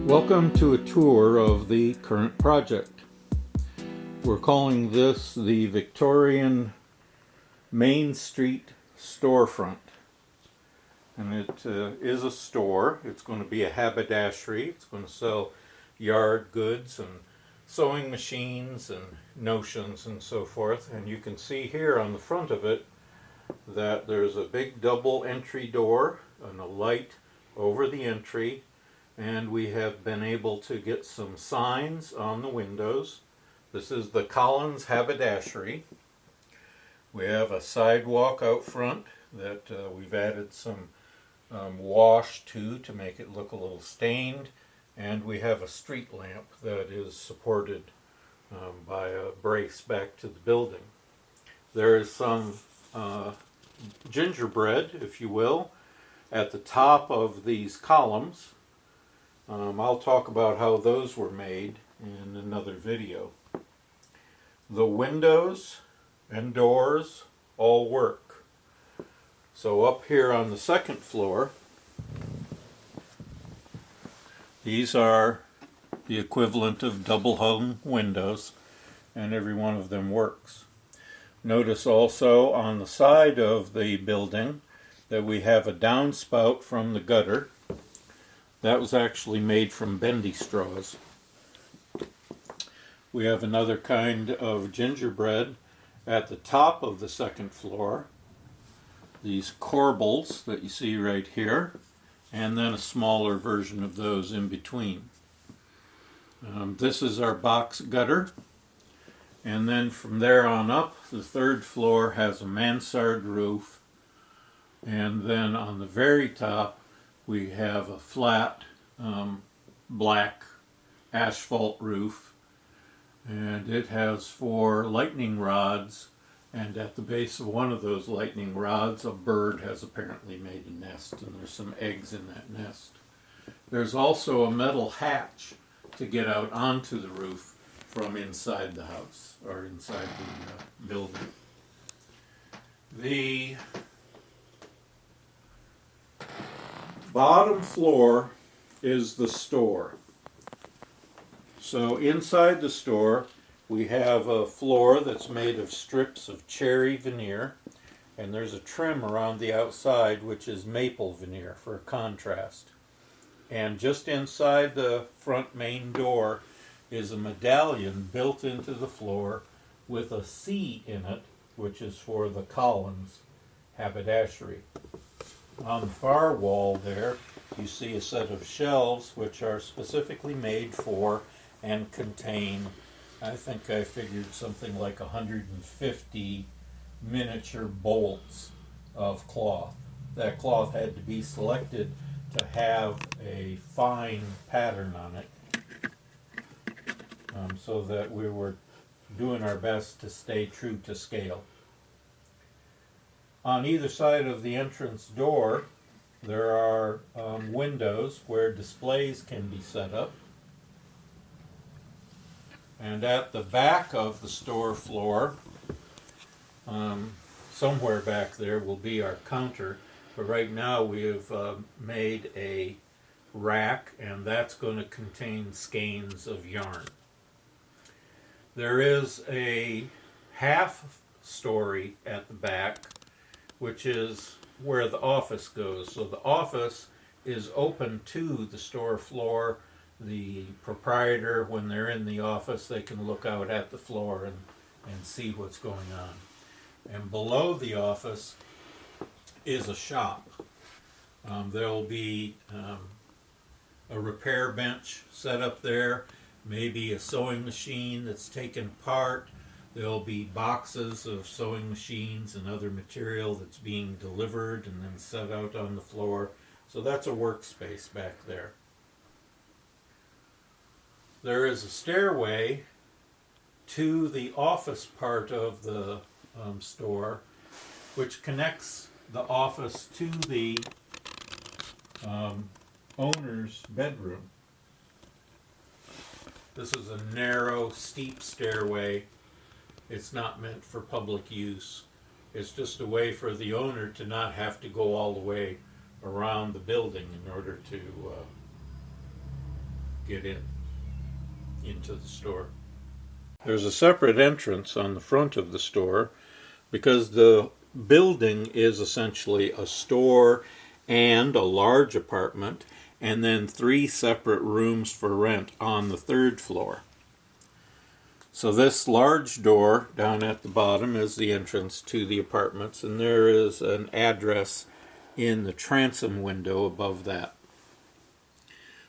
Welcome to a tour of the current project. We're calling this the Victorian Main Street storefront. And it is a store. It's going to be a haberdashery. It's going to sell yard goods and sewing machines and notions and so forth. And you can see here on the front of it that there's a big double entry door and a light over the entry. And we have been able to get some signs on the windows. This is the Collins Haberdashery. We have a sidewalk out front that we've added some wash to make it look a little stained. And we have a street lamp that is supported by a brace back to the building. There is some gingerbread, if you will, at the top of these columns. I'll talk about how those were made in another video. The windows and doors all work. So up here on the second floor, these are the equivalent of double hung windows, and every one of them works. Notice also on the side of the building that we have a downspout from the gutter. That was actually made from bendy straws. We have another kind of gingerbread at the top of the second floor. These corbels that you see right here, and then a smaller version of those in between. This is our box gutter, and then from there on up, the third floor has a mansard roof, and then on the very top we have a flat black asphalt roof, and it has 4 lightning rods, and at the base of one of those lightning rods a bird has apparently made a nest, and there's some eggs in that nest. There's also a metal hatch to get out onto the roof from inside the house, or inside the building. The bottom floor is the store. So inside the store we have a floor that's made of strips of cherry veneer, and there's a trim around the outside which is maple veneer for contrast. And just inside the front main door is a medallion built into the floor with a C in it, which is for the Collins Haberdashery. On the far wall there, you see a set of shelves which are specifically made for and contain, I think I figured something like 150 miniature bolts of cloth. That cloth had to be selected to have a fine pattern on it, so that we were doing our best to stay true to scale. On either side of the entrance door there are windows where displays can be set up. And at the back of the store floor, somewhere back there will be our counter, but right now we have made a rack, and that's going to contain skeins of yarn. There is a half story at the back, which is where the office goes. So the office is open to the store floor. The proprietor, when they're in the office, they can look out at the floor and see what's going on. And below the office is a shop. There'll be a repair bench set up there, maybe a sewing machine that's taken apart. There'll be boxes of sewing machines and other material that's being delivered and then set out on the floor. So that's a workspace back there. There is a stairway to the office part of the store, which connects the office to the owner's bedroom. This is a narrow, steep stairway. It's not meant for public use. It's just a way for the owner to not have to go all the way around the building in order to get into the store. There's a separate entrance on the front of the store because the building is essentially a store and a large apartment, and then 3 separate rooms for rent on the 3rd floor. So this large door down at the bottom is the entrance to the apartments, and there is an address in the transom window above that.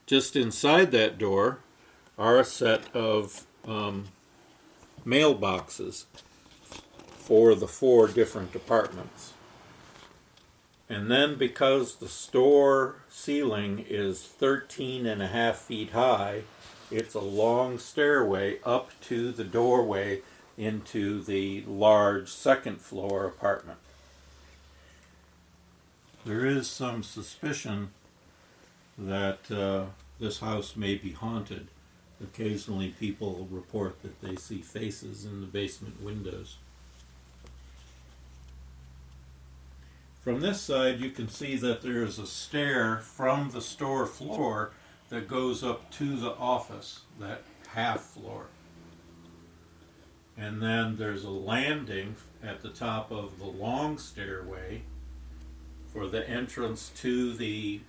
Just inside that door are a set of mailboxes for the 4 different apartments. And then because the store ceiling is 13.5 feet high, it's a long stairway up to the doorway into the large 2nd floor apartment. There is some suspicion that this house may be haunted. Occasionally people report that they see faces in the basement windows. From this side you can see that there is a stair from the store floor that goes up to the office, that half floor. And then there's a landing at the top of the long stairway for the entrance to the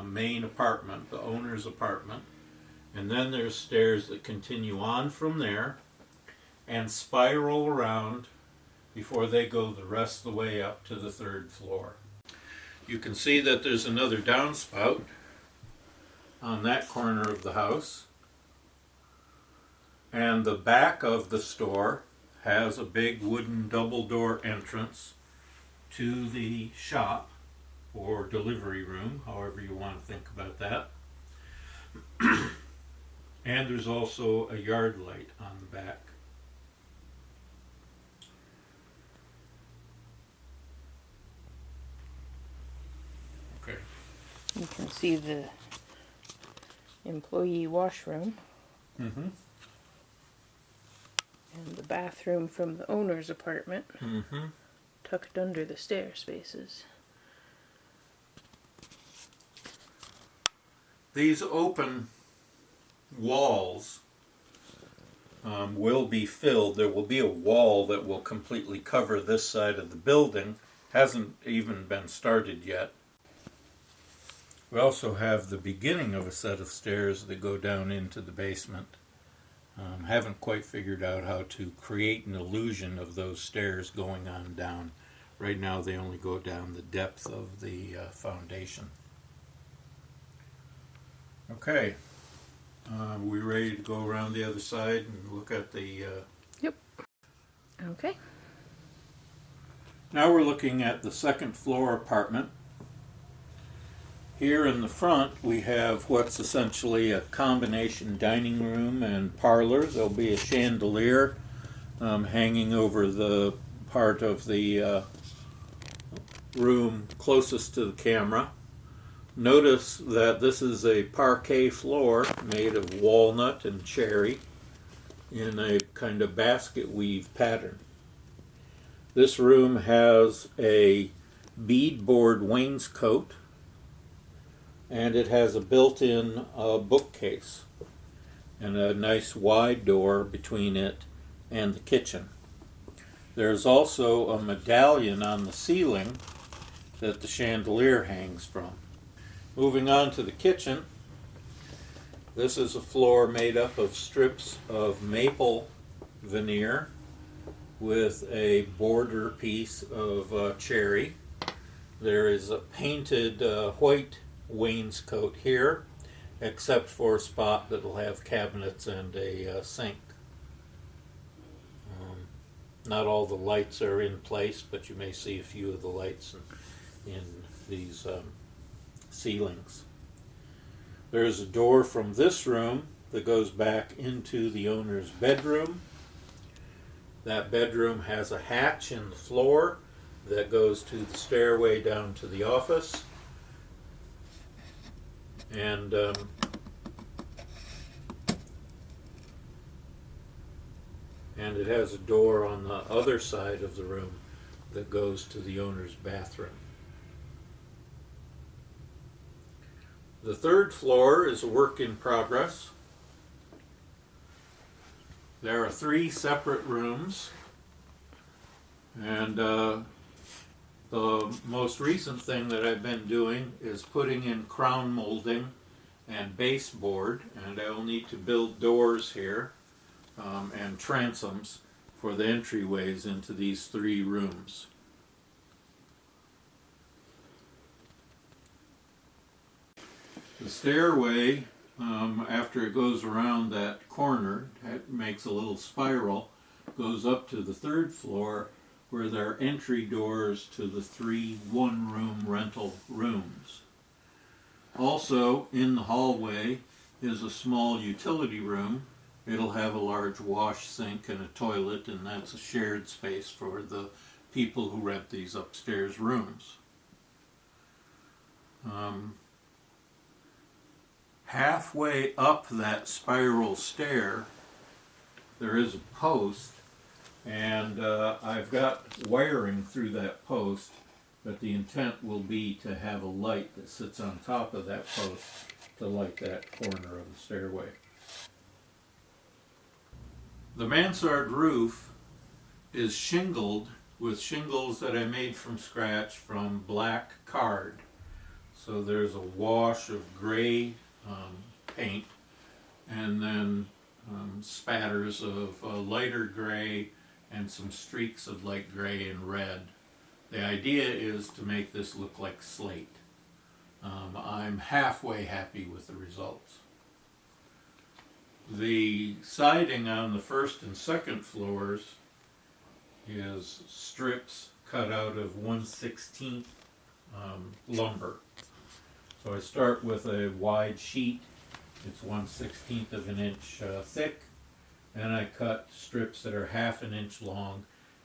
main apartment, the owner's apartment. And then there's stairs that continue on from there and spiral around before they go the rest of the way up to the 3rd floor. You can see that there's another downspout on that corner of the house. And the back of the store has a big wooden double door entrance to the shop or delivery room, however you want to think about that. And there's also a yard light on the back. Okay. You can see the employee washroom. Mm-hmm. And the bathroom from the owner's apartment. Mm-hmm. Tucked under the stair spaces. These open walls will be filled. There will be a wall that will completely cover this side of the building. Hasn't even been started yet. We also have the beginning of a set of stairs that go down into the basement. Haven't quite figured out how to create an illusion of those stairs going on down. Right now they only go down the depth of the foundation. Okay. We ready to go around the other side and look at the... Yep. Okay. Now we're looking at the 2nd floor apartment. Here in the front we have what's essentially a combination dining room and parlor. There'll be a chandelier hanging over the part of the room closest to the camera. Notice that this is a parquet floor made of walnut and cherry in a kind of basket weave pattern. This room has a beadboard wainscot, and it has a built-in bookcase and a nice wide door between it and the kitchen. There's also a medallion on the ceiling that the chandelier hangs from. Moving on to the kitchen, this is a floor made up of strips of maple veneer with a border piece of cherry. There is a painted white wainscot here, except for a spot that will have cabinets and a sink. Not all the lights are in place, but you may see a few of the lights in these ceilings. There's a door from this room that goes back into the owner's bedroom. That bedroom has a hatch in the floor that goes to the stairway down to the office. And it has a door on the other side of the room that goes to the owner's bathroom. The 3rd floor is a work in progress. There are 3 separate rooms, and the most recent thing that I've been doing is putting in crown molding and baseboard, and I'll need to build doors here and transoms for the entryways into these 3 rooms. The stairway, after it goes around that corner, it makes a little spiral, goes up to the 3rd floor where there are entry doors to the 3 one-room rental rooms. Also, in the hallway is a small utility room. It'll have a large wash sink and a toilet, and that's a shared space for the people who rent these upstairs rooms. Halfway up that spiral stair, there is a post, and I've got wiring through that post, but the intent will be to have a light that sits on top of that post to light that corner of the stairway. The mansard roof is shingled with shingles that I made from scratch from black card. So there's a wash of gray paint, and then spatters of lighter gray and some streaks of light gray and red. The idea is to make this look like slate. I'm halfway happy with the results. The siding on the 1st and 2nd floors is strips cut out of 1/16 lumber. So I start with a wide sheet. It's 1/16 of an inch thick, and I cut strips that are 1/2 an inch long,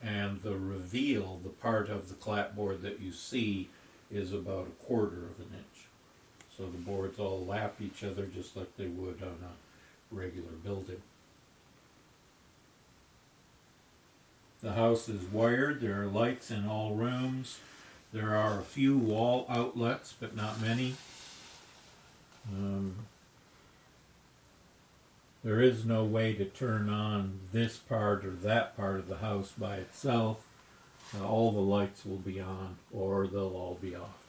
and the reveal, the part of the clapboard that you see, is about 1/4 of an inch. So the boards all lap each other just like they would on a regular building. The house is wired. There are lights in all rooms. There are a few wall outlets, but not many. There is no way to turn on this part or that part of the house by itself. All the lights will be on, or they'll all be off.